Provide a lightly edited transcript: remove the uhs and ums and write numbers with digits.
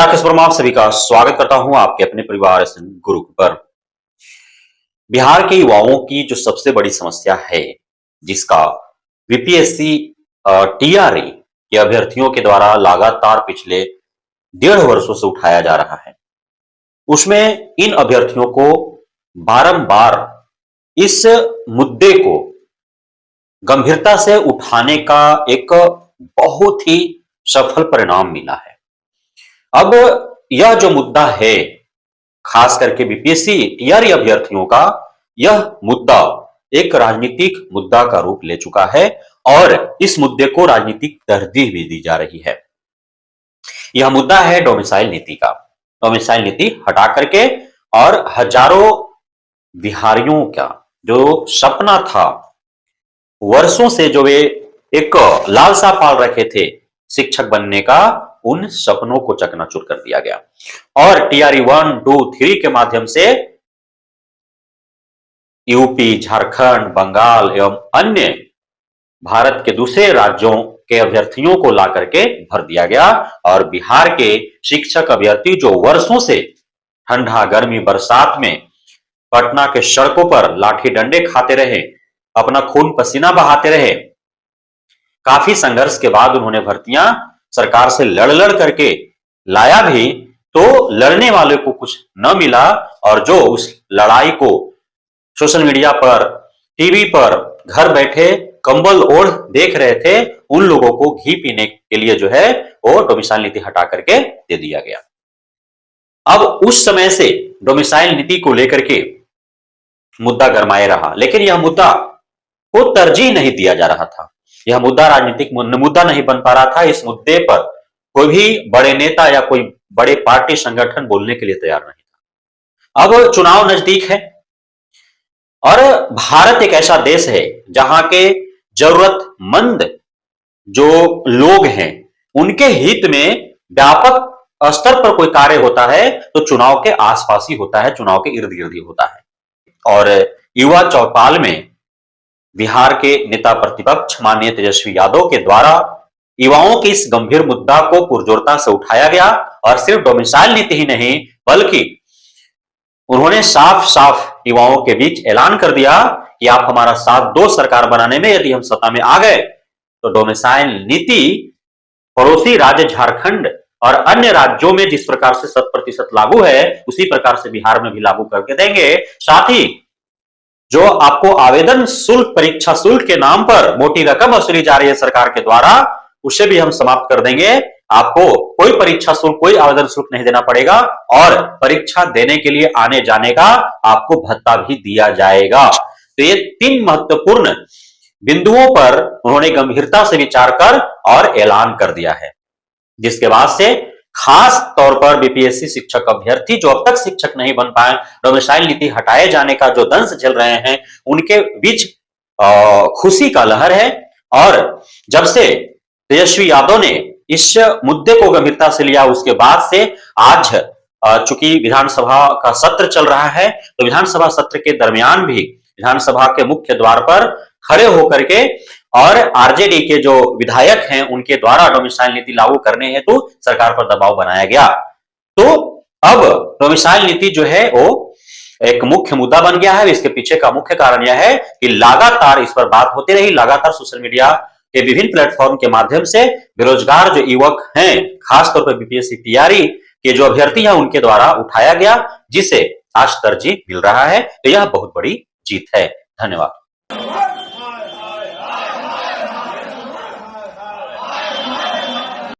राकेश वर्मा आप सभी का स्वागत करता हूं आपके अपने परिवार गुरु पर। बिहार के युवाओं की जो सबसे बड़ी समस्या है, जिसका बीपीएससी टीआरई के अभ्यर्थियों के द्वारा लगातार पिछले 1.5 वर्षों से उठाया जा रहा है, उसमें इन अभ्यर्थियों को बारंबार इस मुद्दे को गंभीरता से उठाने का एक बहुत ही सफल परिणाम मिला है। अब यह जो मुद्दा है, खास करके बीपीएससी टीआरई अभ्यर्थियों का, यह मुद्दा एक राजनीतिक मुद्दा का रूप ले चुका है और इस मुद्दे को राजनीतिक तरजीह भी दी जा रही है। यह मुद्दा है डोमिसाइल नीति का। डोमिसाइल नीति हटा करके और हजारों बिहारियों का जो सपना था, वर्षों से जो वे एक लालसा पाल रखे थे शिक्षक बनने का, उन सपनों को चकनाचूर कर दिया गया और टीआरई 1, 2, 3 के माध्यम से यूपी, झारखंड, बंगाल एवं अन्य भारत के दूसरे राज्यों के अभ्यर्थियों को ला करके भर दिया गया और बिहार के शिक्षक अभ्यर्थी जो वर्षों से ठंडा, गर्मी, बरसात में पटना के सड़कों पर लाठी डंडे खाते रहे, अपना खून पसीना बहाते रहे, काफी संघर्ष के बाद उन्होंने भर्तियां सरकार से लड़ करके लाया भी, तो लड़ने वाले को कुछ न मिला और जो उस लड़ाई को सोशल मीडिया पर, टीवी पर घर बैठे कंबल ओढ़ देख रहे थे, उन लोगों को घी पीने के लिए जो है वो डोमिसाइल नीति हटा करके दे दिया गया। अब उस समय से डोमिसाइल नीति को लेकर के मुद्दा गरमाए रहा, लेकिन यह मुद्दा को तरजीह नहीं दिया जा रहा था। यह मुद्दा राजनीतिक मुद्दा नहीं बन पा रहा था। इस मुद्दे पर कोई भी बड़े नेता या कोई बड़े पार्टी संगठन बोलने के लिए तैयार नहीं था। अब चुनाव नजदीक है और भारत एक ऐसा देश है जहां के जरूरतमंद जो लोग हैं, उनके हित में व्यापक स्तर पर कोई कार्य होता है तो चुनाव के आसपास ही होता है, चुनाव के इर्द गिर्द ही होता है। और युवा चौपाल में बिहार के नेता प्रतिपक्ष माननीय तेजस्वी यादव के द्वारा युवाओं के इस गंभीर मुद्दा को पुरजोरता से उठाया गया और सिर्फ डोमिसाइल नीति ही नहीं, बल्कि उन्होंने साफ साफ युवाओं के बीच ऐलान कर दिया कि आप हमारा साथ दो सरकार बनाने में, यदि हम सत्ता में आ गए तो डोमिसाइल नीति पड़ोसी राज्य झारखंड और अन्य राज्यों में जिस प्रकार से 100% लागू है, उसी प्रकार से बिहार में भी लागू करके देंगे। साथ ही जो आपको आवेदन शुल्क, परीक्षा शुल्क के नाम पर मोटी रकम वसूली जा रही है सरकार के द्वारा, उसे भी हम समाप्त कर देंगे। आपको कोई परीक्षा शुल्क, कोई आवेदन शुल्क नहीं देना पड़ेगा और परीक्षा देने के लिए आने जाने का आपको भत्ता भी दिया जाएगा। तो ये 3 महत्वपूर्ण बिंदुओं पर उन्होंने गंभीरता से विचार कर और ऐलान कर दिया है, जिसके बाद से खास तौर पर बीपीएससी शिक्षक अभ्यर्थी जो अब तक शिक्षक नहीं बन पाए, डोमिसाइल नीति हटाए जाने का जो दंश झेल रहे हैं, उनके बीच खुशी का लहर है। और जब से तेजस्वी यादव ने इस मुद्दे को गंभीरता से लिया, उसके बाद से आज चूंकि विधानसभा का सत्र चल रहा है, तो विधानसभा सत्र के दरमियान भी विधानसभा के मुख्य द्वार पर खड़े होकर के और आरजेडी के जो विधायक हैं उनके द्वारा डोमिसाइल नीति लागू करने हेतु सरकार पर दबाव बनाया गया। तो अब डोमिसाइल नीति जो है वो एक मुख्य मुद्दा बन गया है। इसके पीछे का मुख्य कारण यह है कि लगातार इस पर बात होती रही, लगातार सोशल मीडिया के विभिन्न प्लेटफॉर्म के माध्यम से बेरोजगार जो युवक हैं, खासतौर पर बीपीएससी टीआरई के जो अभ्यर्थी हैं, उनके द्वारा उठाया गया, जिसे आज तरजीह मिल रहा है। तो यह बहुत बड़ी जीत है। धन्यवाद।